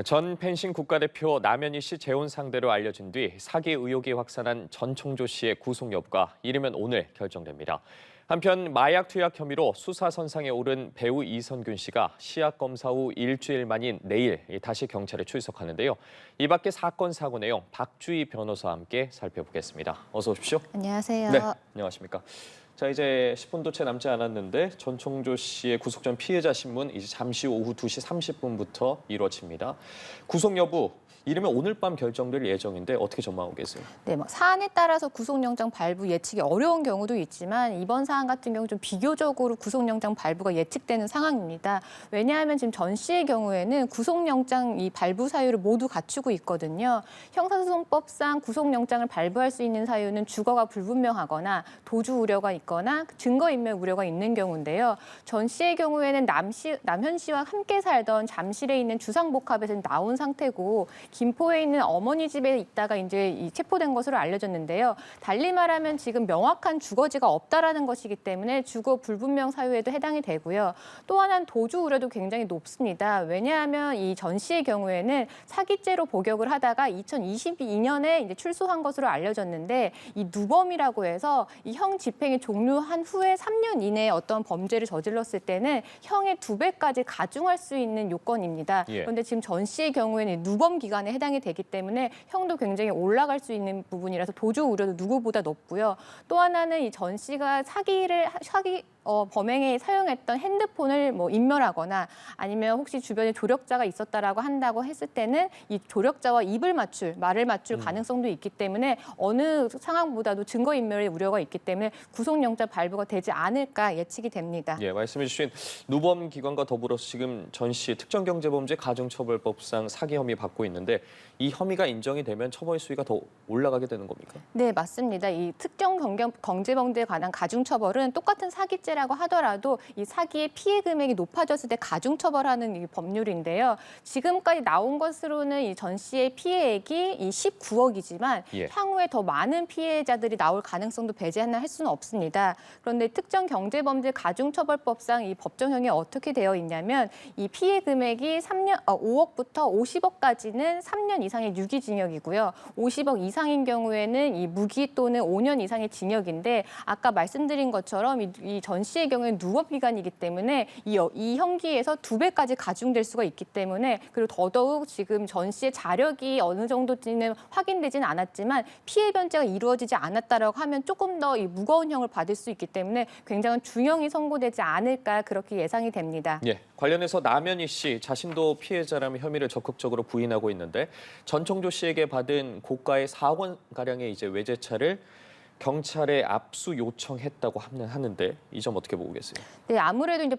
전 펜싱 국가대표 남현희 씨 재혼 상대로 알려진 뒤 사기 의혹이 확산한 전총조 씨의 구속 여부가 이르면 오늘 결정됩니다. 한편 마약 투약 혐의로 수사선상에 오른 배우 이선균 씨가 시약 검사 후 일주일 만인 내일 다시 경찰에 출석하는데요. 이 밖에 사건 사고 내용 박주희 변호사와 함께 살펴보겠습니다. 어서 오십시오. 안녕하세요. 네, 안녕하십니까. 자, 이제 10분도 채 남지 않았는데 전총조 씨의 구속 전 피해자 신문 이제 잠시 오후 2시 30분부터 이루어집니다. 구속 여부 이르면 오늘 밤 결정될 예정인데 어떻게 전망하고 계세요? 네, 사안에 따라서 구속영장 발부 예측이 어려운 경우도 있지만 이번 사안 같은 경우 좀 비교적으로 구속영장 발부가 예측되는 상황입니다. 왜냐하면 지금 전 씨의 경우에는 구속영장 이 발부 사유를 모두 갖추고 있거든요. 형사소송법상 구속영장을 발부할 수 있는 사유는 주거가 불분명하거나 도주 우려가 있거나 증거인멸 우려가 있는 경우인데요. 전 씨의 경우에는 남현 씨와 함께 살던 잠실에 있는 주상복합에서 나온 상태고 김포에 있는 어머니 집에 있다가 이제 체포된 것으로 알려졌는데요. 달리 말하면 지금 명확한 주거지가 없다라는 것이기 때문에 주거 불분명 사유에도 해당이 되고요. 또 하나는 도주 우려도 굉장히 높습니다. 왜냐하면 이 전 씨의 경우에는 사기죄로 복역을 하다가 2022년에 이제 출소한 것으로 알려졌는데 이 누범이라고 해서 이 형 집행이 종료한 후에 3년 이내에 어떤 범죄를 저질렀을 때는 형의 2배까지 가중할 수 있는 요건입니다. 그런데 지금 전 씨의 경우에는 누범 기간에 해당이 되기 때문에 형도 굉장히 올라갈 수 있는 부분이라서 도주 우려도 누구보다 높고요. 또 하나는 이 전 씨가 범행에 사용했던 핸드폰을 인멸하거나 아니면 혹시 주변에 조력자가 있었다라고 한다고 했을 때는 이 조력자와 말을 맞출 가능성도 있기 때문에 어느 상황보다도 증거인멸의 우려가 있기 때문에 구속영장 발부가 되지 않을까 예측이 됩니다. 예, 말씀해 주신 누범 기관과 더불어서 지금 전 씨 특정경제범죄 가중처벌법상 사기 혐의 받고 있는데 이 혐의가 인정이 되면 처벌 수위가 더 올라가게 되는 겁니까? 네, 맞습니다. 이 특정경제범죄에 관한 가중처벌은 똑같은 사기죄라고 하더라도 이 사기의 피해 금액이 높아졌을 때 가중처벌하는 이 법률인데요. 지금까지 나온 것으로는 이 전 씨의 피해액이 이 19억이지만 향후에 더 많은 피해자들이 나올 가능성도 배제할 수는 없습니다. 그런데 특정경제범죄 가중처벌법상 이 법정형이 어떻게 되어 있냐면 이 피해 금액이 5억부터 50억까지는 3년 이상의 유기징역이고요. 50억 이상인 경우에는 이 무기 또는 5년 이상의 징역인데 아까 말씀드린 것처럼 이 전 씨의 경우에는 누법 기간이기 때문에 이 형기에서 2배까지 가중될 수가 있기 때문에 그리고 더더욱 지금 전 씨의 자력이 어느 정도지는 확인되지는 않았지만 피해 변제가 이루어지지 않았다라고 하면 조금 더 이 무거운 형을 받을 수 있기 때문에 굉장한 중형이 선고되지 않을까 그렇게 예상이 됩니다. 예, 관련해서 남현희 씨 자신도 피해자라면 혐의를 적극적으로 부인하고 있는데 전총조 씨에게 받은 고가의 4억 원가량의 이제 외제차를 경찰에 압수 요청했다고 하는데 이 점 어떻게 보고 계세요? 네, 아무래도 이제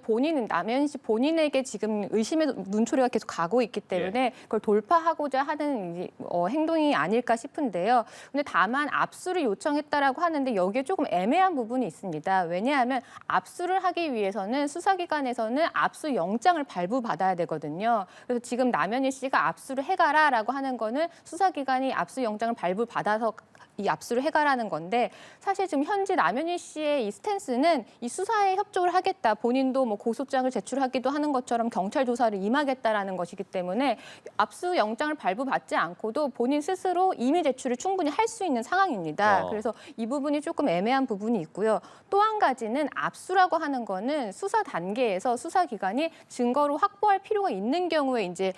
남현 씨 본인에게 지금 의심의 눈초리가 계속 가고 있기 때문에 그걸 돌파하고자 하는 행동이 아닐까 싶은데요. 근데 다만 압수를 요청했다라고 하는데 여기에 조금 애매한 부분이 있습니다. 왜냐하면 압수를 하기 위해서는 수사기관에서는 압수 영장을 발부받아야 되거든요. 그래서 지금 남현희 씨가 압수를 해가라라고 하는 거는 수사기관이 압수 영장을 발부받아서 이 압수를 해가라는 건데 사실 지금 현재 남현희 씨의 이 스탠스는 이 수사에 협조를 하겠다. 본인도 고소장을 제출하기도 하는 것처럼 경찰 조사를 임하겠다라는 것이기 때문에 압수 영장을 발부받지 않고도 본인 스스로 임의 제출을 충분히 할 수 있는 상황입니다. 그래서 이 부분이 조금 애매한 부분이 있고요. 또 한 가지는 압수라고 하는 거는 수사 단계에서 수사기관이 증거로 확보할 필요가 있는 경우에 이제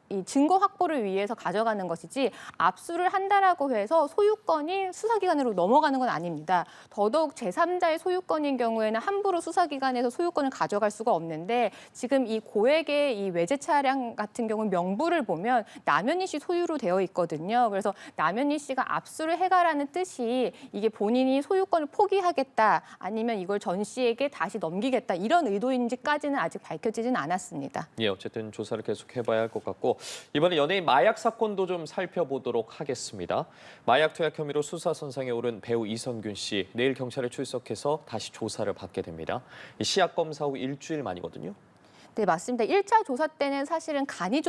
이 증거 확보를 위해서 가져가는 것이지 압수를 한다라고 해서 소유권이 수사기관으로 넘어가는 건 아닙니다. 더더욱 제3자의 소유권인 경우에는 함부로 수사기관에서 소유권을 가져갈 수가 없는데 지금 이 고액의 이 외제 차량 같은 경우는 명부를 보면 남현희 씨 소유로 되어 있거든요. 그래서 남현희 씨가 압수를 해가라는 뜻이 이게 본인이 소유권을 포기하겠다 아니면 이걸 전 씨에게 다시 넘기겠다 이런 의도인지까지는 아직 밝혀지진 않았습니다. 예, 어쨌든 조사를 계속 해봐야 할 것 같고 이번에 연예인 마약 사건도 좀 살펴보도록 하겠습니다. 마약 투약 혐의로 수사선상에 오른 배우 이선균 씨 내일 경찰에 출석해서 다시 조사를 받게 됩니다. 시약 검사 후 일주일 만이거든요. 네, 맞습니다. 1차 조사 때는 사실은 간이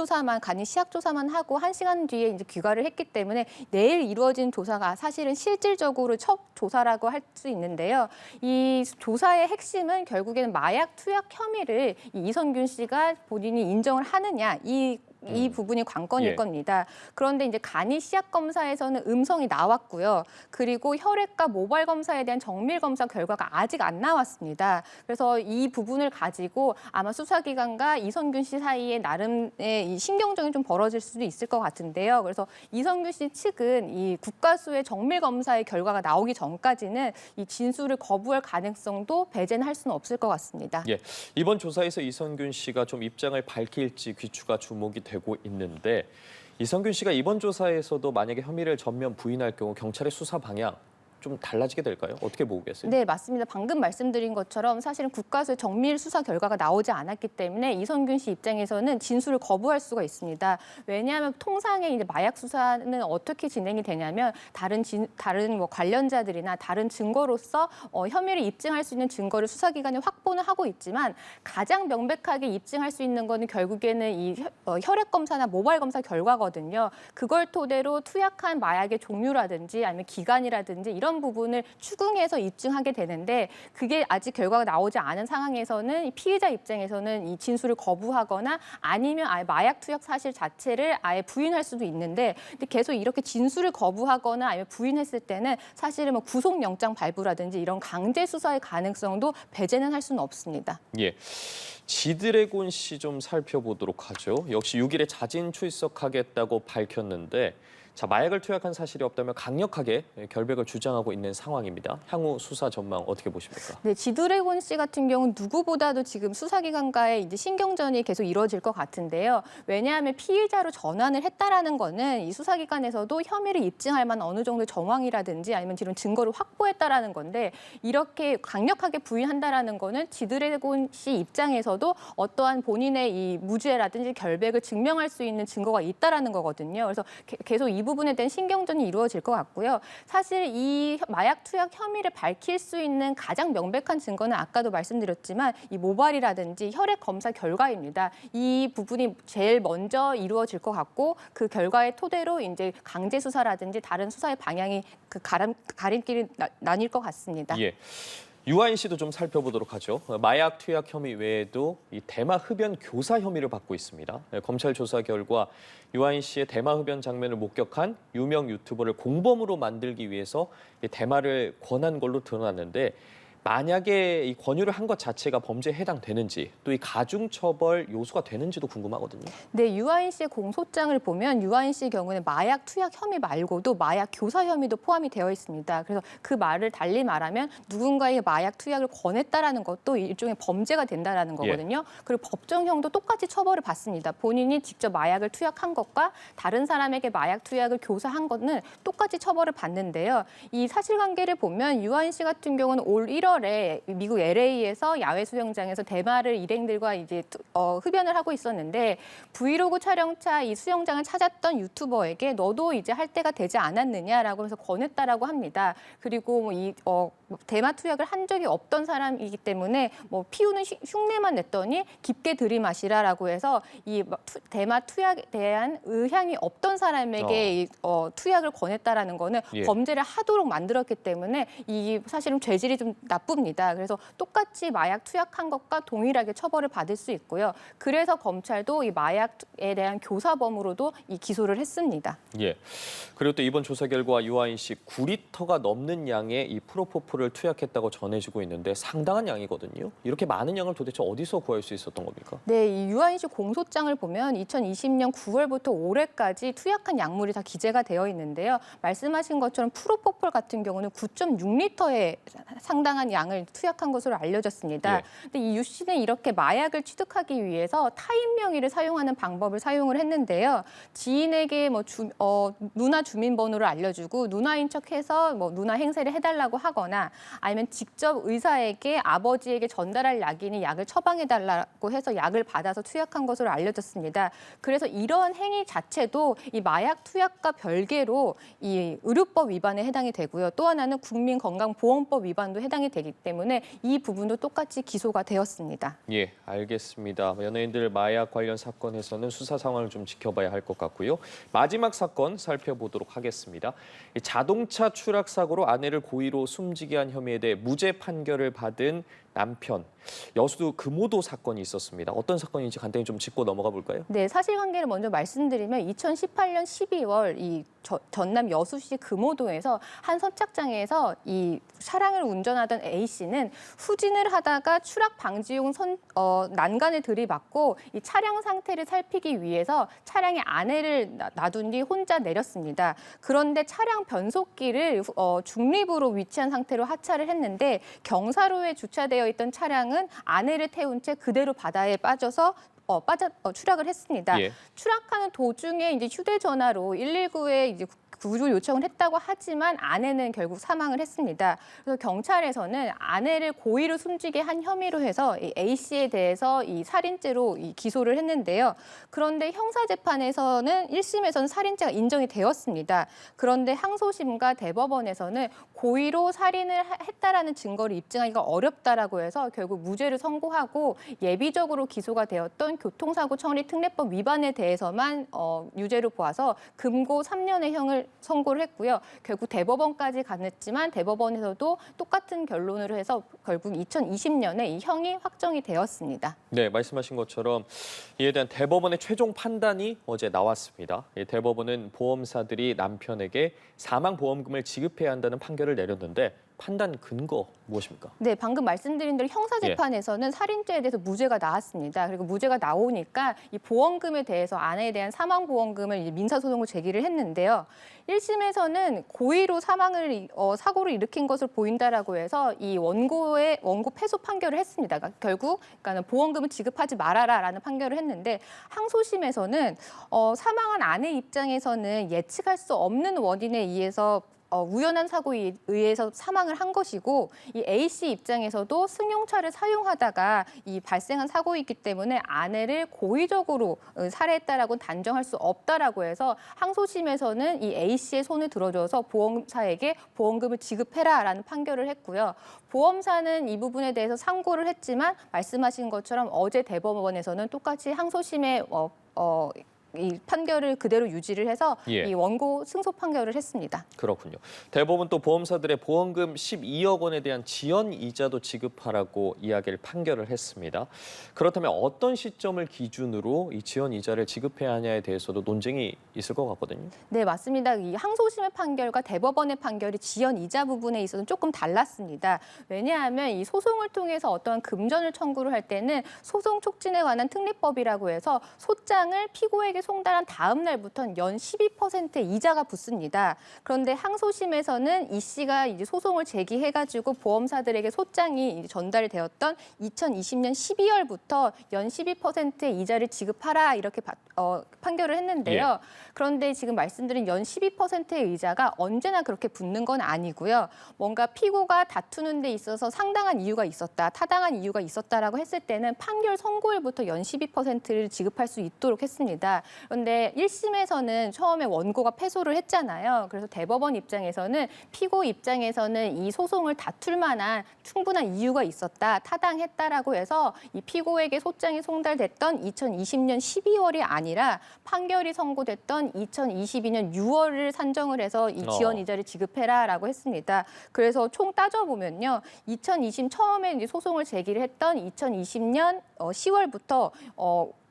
시약 조사만 하고 1시간 뒤에 이제 귀가를 했기 때문에 내일 이루어진 조사가 사실은 실질적으로 첫 조사라고 할 수 있는데요. 이 조사의 핵심은 결국에는 마약 투약 혐의를 이선균 씨가 본인이 인정을 하느냐, 이 이 부분이 관건일 예. 겁니다. 그런데 이제 간이 시약 검사에서는 음성이 나왔고요. 그리고 혈액과 모발 검사에 대한 정밀 검사 결과가 아직 안 나왔습니다. 그래서 이 부분을 가지고 아마 수사기관과 이선균 씨 사이에 나름의 이 신경전이 좀 벌어질 수도 있을 것 같은데요. 그래서 이선균 씨 측은 이 국가수의 정밀 검사의 결과가 나오기 전까지는 이 진술을 거부할 가능성도 배제는 할 수는 없을 것 같습니다. 예, 이번 조사에서 이선균 씨가 좀 입장을 밝힐지 귀추가 주목이 되고 있는데 이선균 씨가 이번 조사에서도 만약에 혐의를 전면 부인할 경우 경찰의 수사 방향 좀 달라지게 될까요? 어떻게 보고 계세요? 네, 맞습니다. 방금 말씀드린 것처럼 사실은 국가수의 정밀 수사 결과가 나오지 않았기 때문에 이선균 씨 입장에서는 진술을 거부할 수가 있습니다. 왜냐하면 통상의 이제 마약 수사는 어떻게 진행이 되냐면 다른 뭐 관련자들이나 다른 증거로서 혐의를 입증할 수 있는 증거를 수사기관이 확보는 하고 있지만 가장 명백하게 입증할 수 있는 거는 결국에는 이 혈액 검사나 모발 검사 결과거든요. 그걸 토대로 투약한 마약의 종류라든지 아니면 기간이라든지 이런 부분을 추궁해서 입증하게 되는데 그게 아직 결과가 나오지 않은 상황에서는 이 피의자 입장에서는 이 진술을 거부하거나 아니면 아예 마약 투약 사실 자체를 아예 부인할 수도 있는데 근데 계속 이렇게 진술을 거부하거나 아니면 부인했을 때는 사실은 뭐 구속영장 발부라든지 이런 강제 수사의 가능성도 배제는 할 수는 없습니다. 예. 지드래곤 씨 좀 살펴보도록 하죠. 역시 6일에 자진 출석하겠다고 밝혔는데 자, 마약을 투약한 사실이 없다면 강력하게 결백을 주장하고 있는 상황입니다. 향후 수사 전망 어떻게 보십니까? 네, 지드래곤 씨 같은 경우는 누구보다도 지금 수사기관과의 이제 신경전이 계속 이루어질 것 같은데요. 왜냐하면 피의자로 전환을 했다라는 거는 이 수사기관에서도 혐의를 입증할 만한 어느 정도의 정황이라든지 아니면 이런 증거를 확보했다라는 건데 이렇게 강력하게 부인한다라는 거는 지드래곤 씨 입장에서도 어떠한 본인의 이 무죄라든지 결백을 증명할 수 있는 증거가 있다라는 거거든요. 그래서 계속 이 부분에 대한 신경전이 이루어질 것 같고요. 사실 이 마약 투약 혐의를 밝힐 수 있는 가장 명백한 증거는 아까도 말씀드렸지만 이 모발이라든지 혈액 검사 결과입니다. 이 부분이 제일 먼저 이루어질 것 같고 그 결과의 토대로 이제 강제 수사라든지 다른 수사의 방향이 그 가림길이 나뉠 것 같습니다. 예. 유아인 씨도 좀 살펴보도록 하죠. 마약 투약 혐의 외에도 이 대마 흡연 교사 혐의를 받고 있습니다. 검찰 조사 결과 유아인 씨의 대마 흡연 장면을 목격한 유명 유튜버를 공범으로 만들기 위해서 대마를 권한 걸로 드러났는데 만약에 이 권유를 한 것 자체가 범죄에 해당되는지 또 이 가중처벌 요소가 되는지도 궁금하거든요. 네, 유아인 씨의 공소장을 보면 유아인 씨의 경우는 마약 투약 혐의 말고도 마약 교사 혐의도 포함이 되어 있습니다. 그래서 그 말을 달리 말하면 누군가에게 마약 투약을 권했다라는 것도 일종의 범죄가 된다라는 거거든요. 그리고 법정형도 똑같이 처벌을 받습니다. 본인이 직접 마약을 투약한 것과 다른 사람에게 마약 투약을 교사한 것은 똑같이 처벌을 받는데요. 이 사실관계를 보면 유아인 씨 같은 경우는 올 1월에 미국 LA에서 야외 수영장에서 대마를 일행들과 이제 흡연을 하고 있었는데 브이로그 촬영차 이 수영장을 찾았던 유튜버에게 너도 이제 할 때가 되지 않았느냐라고 해서 권했다라고 합니다. 그리고 뭐 이 대마 투약을 한 적이 없던 사람이기 때문에 뭐 피우는 흉내만 냈더니 깊게 들이마시라라고 해서 이 대마 투약에 대한 의향이 없던 사람에게 이 투약을 권했다라는 거는 범죄를 하도록 만들었기 때문에 이 사실은 죄질이 좀 나쁩니다. 그래서 똑같이 마약 투약한 것과 동일하게 처벌을 받을 수 있고요. 그래서 검찰도 이 마약에 대한 교사범으로도 이 기소를 했습니다. 예. 그리고 또 이번 조사 결과 유아인 씨 9리터가 넘는 양의 이 프로포폴을 투약했다고 전해지고 있는데 상당한 양이거든요. 이렇게 많은 양을 도대체 어디서 구할 수 있었던 겁니까? 네, 이 유아인 씨 공소장을 보면 2020년 9월부터 올해까지 투약한 약물이 다 기재가 되어 있는데요. 말씀하신 것처럼 프로포폴 같은 경우는 9.6리터의 상당한 양을 투약한 것으로 알려졌습니다. 근데 이 유 씨는 이렇게 마약을 취득하기 위해서 타인 명의를 사용하는 방법을 사용을 했는데요. 지인에게 뭐 누나 주민번호를 알려주고 누나인 척해서 뭐 누나 행세를 해달라고 하거나 아니면 직접 의사에게 아버지에게 전달할 약이니 약을 처방해달라고 해서 약을 받아서 투약한 것으로 알려졌습니다. 그래서 이러한 행위 자체도 이 마약 투약과 별개로 이 의료법 위반에 해당이 되고요. 또 하나는 국민건강보험법 위반도 해당이 되기 때문에 이 부분도 똑같이 기소가 되었습니다. 예, 알겠습니다. 연예인들 마약 관련 사건에서는 수사 상황을 좀 지켜봐야 할 것 같고요. 마지막 사건 살펴보도록 하겠습니다. 자동차 추락 사고로 아내를 고의로 숨지게 한 혐의에 대해 무죄 판결을 받은 남편, 여수 금오도 사건이 있었습니다. 어떤 사건인지 간단히 좀 짚고 넘어가 볼까요? 네, 사실관계를 먼저 말씀드리면 2018년 12월 이 전남 여수시 금오도에서 한 선착장에서 이 차량을 운전하던 A 씨는 후진을 하다가 추락 방지용 난간을 들이받고 이 차량 상태를 살피기 위해서 차량의 안에를 놔둔 뒤 혼자 내렸습니다. 그런데 차량 변속기를 중립으로 위치한 상태로 하차를 했는데 경사로에 주차되어 있던 차량은 아내를 태운 채 그대로 바다에 빠져서 추락을 했습니다. 예. 추락하는 도중에 이제 휴대전화로 119에 이제 구조 요청을 했다고 하지만 아내는 결국 사망을 했습니다. 그래서 경찰에서는 아내를 고의로 숨지게 한 혐의로 해서 이 A 씨에 대해서 이 살인죄로 기소를 했는데요. 그런데 형사재판에서는 1심에서는 살인죄가 인정이 되었습니다. 그런데 항소심과 대법원에서는 고의로 살인을 했다라는 증거를 입증하기가 어렵다라고 해서 결국 무죄를 선고하고 예비적으로 기소가 되었던 교통사고 처리 특례법 위반에 대해서만 유죄로 보아서 금고 3년의 형을 선고를 했고요. 결국 대법원까지 갔지만 대법원에서도 똑같은 결론으로 해서 결국 2020년에 이 형이 확정이 되었습니다. 네, 말씀하신 것처럼 이에 대한 대법원의 최종 판단이 어제 나왔습니다. 대법원은 보험사들이 남편에게 사망보험금을 지급해야 한다는 판결을 내렸는데 판단 근거 무엇입니까? 네, 방금 말씀드린 대로 형사재판에서는 살인죄에 대해서 무죄가 나왔습니다. 그리고 무죄가 나오니까 이 보험금에 대해서 아내에 대한 사망보험금을 이제 민사소송을 제기를 했는데요. 1심에서는 고의로 사고를 일으킨 것을 보인다라고 해서 이 원고 패소 판결을 했습니다. 그러니까 보험금을 지급하지 말아라라는 판결을 했는데 항소심에서는 사망한 아내 입장에서는 예측할 수 없는 원인에 의해서 우연한 사고에 의해서 사망을 한 것이고 이 A 씨 입장에서도 승용차를 사용하다가 이 발생한 사고이기 때문에 아내를 고의적으로 살해했다라고 단정할 수 없다라고 해서 항소심에서는 이 A 씨의 손을 들어줘서 보험사에게 보험금을 지급해라라는 판결을 했고요. 보험사는 이 부분에 대해서 상고를 했지만 말씀하신 것처럼 어제 대법원에서는 똑같이 항소심의 이 판결을 그대로 유지를 해서 예. 이 원고 승소 판결을 했습니다. 그렇군요. 대법원 또 보험사들의 보험금 12억 원에 대한 지연 이자도 지급하라고 이야기를 판결을 했습니다. 그렇다면 어떤 시점을 기준으로 이 지연 이자를 지급해야 하냐에 대해서도 논쟁이 있을 것 같거든요. 네, 맞습니다. 이 항소심의 판결과 대법원의 판결이 지연 이자 부분에 있어서는 조금 달랐습니다. 왜냐하면 이 소송을 통해서 어떠한 금전을 청구를 할 때는 소송 촉진에 관한 특례법이라고 해서 소장을 피고에게 송달한 다음 날부터는 연 12%의 이자가 붙습니다. 그런데 항소심에서는 이 씨가 이제 소송을 제기해가지고 보험사들에게 소장이 이제 전달이 되었던 2020년 12월부터 연 12%의 이자를 지급하라 이렇게 판결을 했는데요. 그런데 지금 말씀드린 연 12%의 의자가 언제나 그렇게 붙는 건 아니고요. 뭔가 피고가 다투는 데 있어서 상당한 이유가 있었다, 타당한 이유가 있었다라고 했을 때는 판결 선고일부터 연 12%를 지급할 수 있도록 했습니다. 그런데 1심에서는 처음에 원고가 패소를 했잖아요. 그래서 대법원 입장에서는 피고 입장에서는 이 소송을 다툴 만한 충분한 이유가 있었다, 타당했다라고 해서 이 피고에게 소장이 송달됐던 2020년 12월이 아니라 판결이 선고됐던 2022년 6월을 산정을 해서 이 지연 이자를 지급해라라고 했습니다. 그래서 총 따져보면요. 2020 처음에 이제 소송을 제기를 했던 2020년 10월부터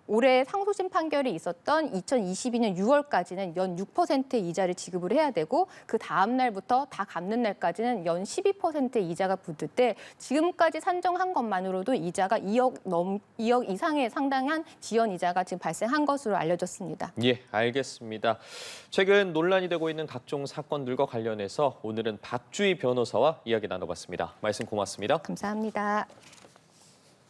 올해 상소심 판결이 있었던 2022년 6월까지는 연 6%의 이자를 지급을 해야 되고 그 다음 날부터 다 갚는 날까지는 연 12%의 이자가 붙을 때 지금까지 산정한 것만으로도 이자가 2억 이상의 상당한 지연 이자가 지금 발생한 것으로 알려졌습니다. 예, 알겠습니다. 최근 논란이 되고 있는 각종 사건들과 관련해서 오늘은 박주희 변호사와 이야기 나눠봤습니다. 말씀 고맙습니다. 감사합니다.